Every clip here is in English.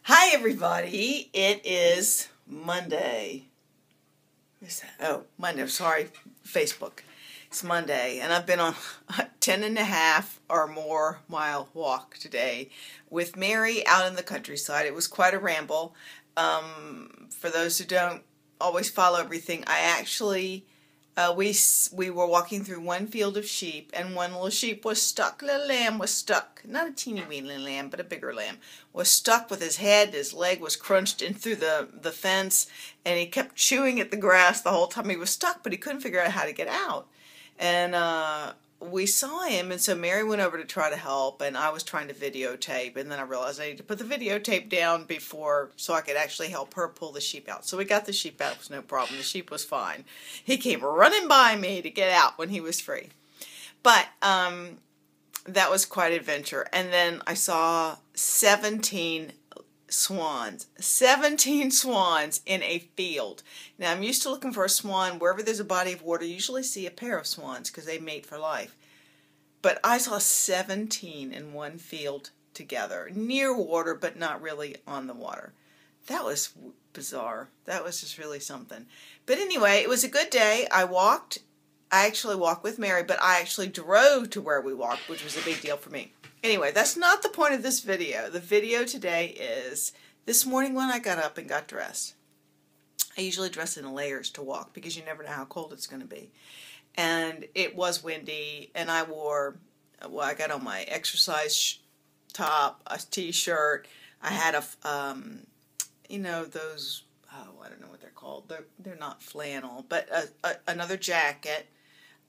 Hi everybody, it is Monday. What is that? Oh, Monday, sorry, Facebook. It's Monday and I've been on a 10.5 or more mile walk today with Mary out in the countryside. It was quite a ramble. For those who don't always follow everything, I actually we were walking through one field of sheep, and one little sheep was stuck. Little lamb was stuck. Not a teeny weeny lamb, but a bigger lamb. Was stuck with his head. His leg was crunched in through the fence, and he kept chewing at the grass the whole time he was stuck, but he couldn't figure out how to get out. And we saw him, and so Mary went over to try to help, and I was trying to videotape, and then I realized I needed to put the videotape down so I could actually help her pull the sheep out. So we got the sheep out. It was no problem. The sheep was fine. He came running by me to get out when he was free. But that was quite an adventure. And then I saw 17 swans. 17 swans in a field. Now, I'm used to looking for a swan wherever there's a body of water. You usually see a pair of swans because they mate for life. But I saw 17 in one field together, near water, but not really on the water. That was bizarre. That was just really something. But anyway, it was a good day. I actually walked with Mary, but I actually drove to where we walked, which was a big deal for me. Anyway, that's not the point of this video. The video today is this morning when I got up and got dressed. I usually dress in layers to walk because you never know how cold it's going to be. And it was windy, and I got on my exercise top, a t-shirt. I had a, those, I don't know what they're called. They're not flannel, but another jacket.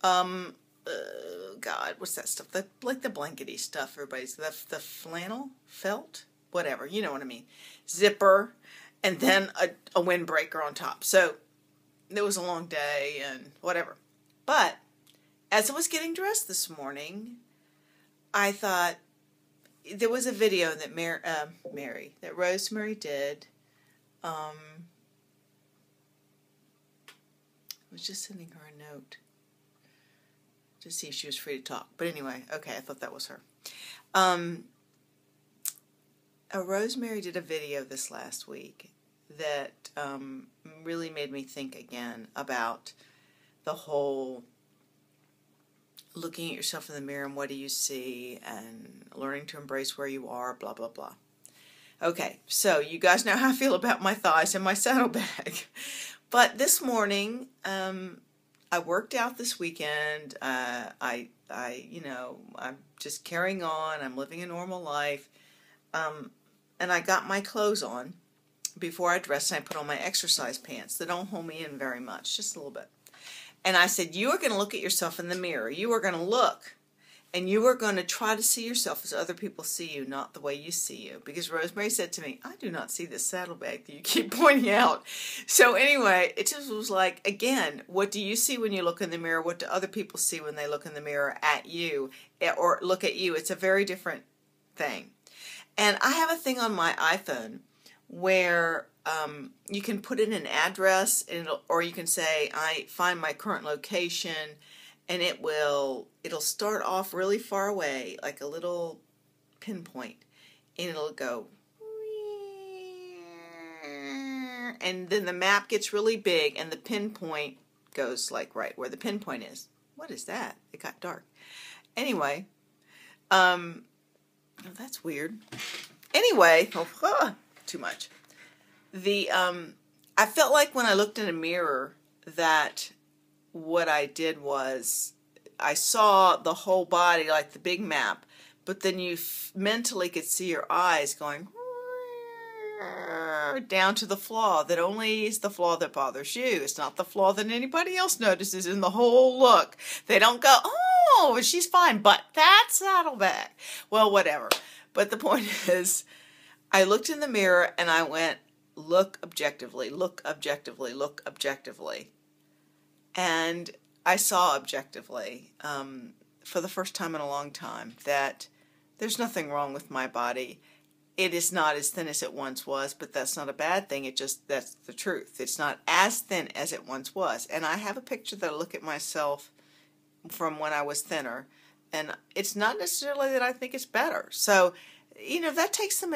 God, what's that stuff? Like the blankety stuff. Everybody's the flannel, felt, whatever. You know what I mean? Zipper, and then a windbreaker on top. So it was a long day and whatever. But as I was getting dressed this morning, I thought there was a video that Rosemary did. I was just sending her a note to see if she was free to talk. But anyway, okay, I thought that was her. Rosemary did a video this last week that really made me think again about the whole looking at yourself in the mirror and what do you see, and learning to embrace where you are, blah, blah, blah. Okay, so you guys know how I feel about my thighs and my saddlebag. But this morning, I worked out this weekend. I'm just carrying on. I'm living a normal life. And I got my clothes on before I dressed, and I put on my exercise pants. They don't hold me in very much, just a little bit. And I said, you are going to look at yourself in the mirror. You are going to look, and you are going to try to see yourself as other people see you, not the way you see you. Because Rosemary said to me, I do not see this saddlebag that you keep pointing out. So anyway, it just was like, again, what do you see when you look in the mirror? What do other people see when they look in the mirror at you or look at you? It's a very different thing. And I have a thing on my iPhone where you can put in an address, or you can say, I find my current location, and it'll start off really far away, like a little pinpoint, and it'll go, and then the map gets really big, and the pinpoint goes like right where the pinpoint is. What is that? It got dark. Anyway, oh, that's weird. Anyway, too much. I felt like when I looked in a mirror that what I did was I saw the whole body like the big map, but then you mentally could see your eyes going down to the flaw that only is the flaw that bothers you. It's not the flaw that anybody else notices in the whole look. They don't go, oh, she's fine, but that saddlebag. Well, whatever. But the point is, I looked in the mirror and I went, look objectively, look objectively, look objectively. And I saw objectively, for the first time in a long time, that there's nothing wrong with my body. It is not as thin as it once was, but that's not a bad thing. That's the truth. It's not as thin as it once was. And I have a picture that I look at myself from when I was thinner, and it's not necessarily that I think it's better. So, that takes some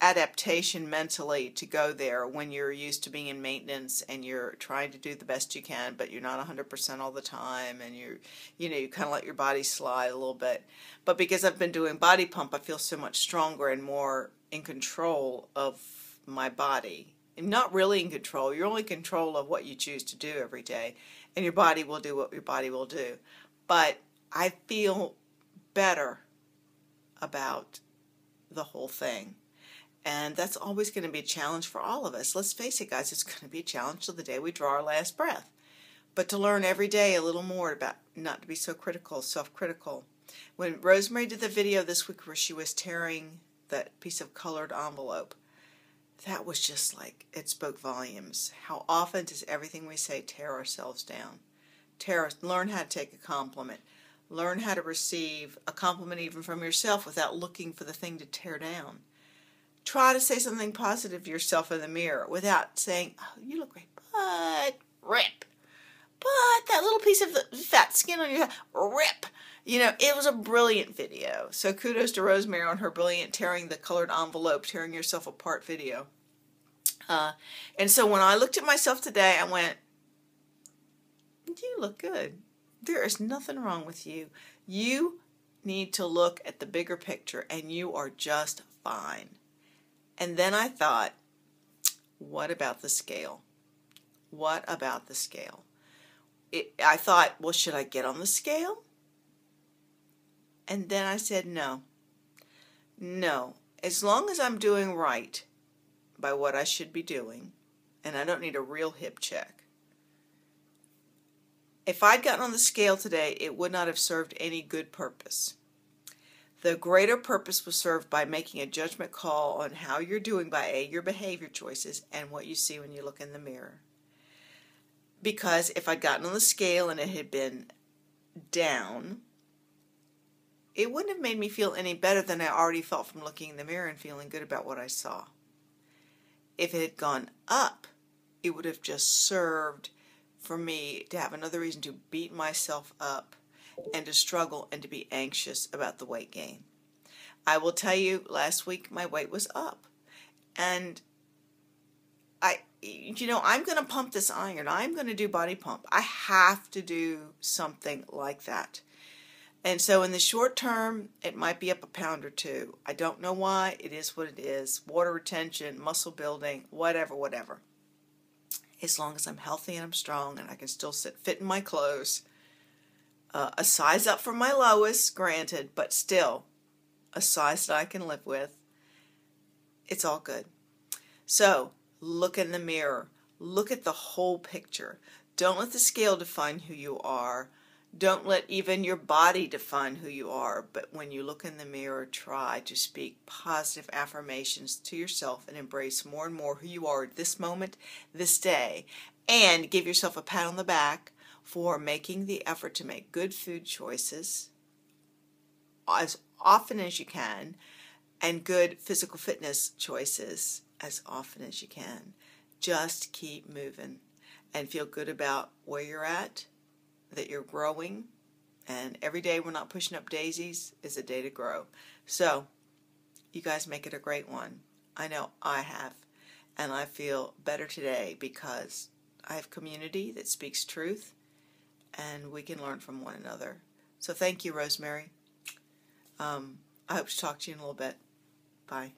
adaptation mentally to go there when you're used to being in maintenance and you're trying to do the best you can, but you're not 100% all the time, and you kind of let your body slide a little bit. But because I've been doing body pump, I feel so much stronger and more in control of my body. I'm not really in control. You're only in control of what you choose to do every day, and your body will do what your body will do. But I feel better about the whole thing. And that's always going to be a challenge for all of us. Let's face it, guys, it's going to be a challenge till the day we draw our last breath. But to learn every day a little more about not to be so critical, self-critical. When Rosemary did the video this week where she was tearing that piece of colored envelope, that was just like, it spoke volumes. How often does everything we say tear ourselves down? Learn how to take a compliment. Learn how to receive a compliment even from yourself without looking for the thing to tear down. Try to say something positive to yourself in the mirror without saying, oh, you look great, but rip. But that little piece of the fat skin on your head, rip. It was a brilliant video. So kudos to Rosemary on her brilliant tearing the colored envelope, tearing yourself apart video. And so when I looked at myself today, I went, you look good. There is nothing wrong with you. You need to look at the bigger picture, and you are just fine. And then I thought, what about the scale? What about the scale? I thought, well, should I get on the scale? And then I said, no. No. As long as I'm doing right by what I should be doing, and I don't need a real hip check. If I'd gotten on the scale today, it would not have served any good purpose. The greater purpose was served by making a judgment call on how you're doing by your behavior choices and what you see when you look in the mirror. Because if I'd gotten on the scale and it had been down, it wouldn't have made me feel any better than I already felt from looking in the mirror and feeling good about what I saw. If it had gone up, it would have just served for me to have another reason to beat myself up and to struggle and to be anxious about the weight gain. I will tell you, last week my weight was up. And I'm going to pump this iron. I'm going to do body pump. I have to do something like that. And so in the short term, it might be up a pound or two. I don't know why. It is what it is. Water retention, muscle building, whatever. As long as I'm healthy and I'm strong and I can still fit in my clothes. A size up from my lowest, granted, but still a size that I can live with. It's all good. So look in the mirror. Look at the whole picture. Don't let the scale define who you are. Don't let even your body define who you are. But when you look in the mirror, try to speak positive affirmations to yourself and embrace more and more who you are at this moment, this day. And give yourself a pat on the back for making the effort to make good food choices as often as you can, and good physical fitness choices as often as you can. Just keep moving and feel good about where you're at, that you're growing, and every day we're not pushing up daisies is a day to grow. So you guys make it a great one. I know I have, and I feel better today because I have community that speaks truth, and we can learn from one another. So thank you, Rosemary. I hope to talk to you in a little bit. Bye.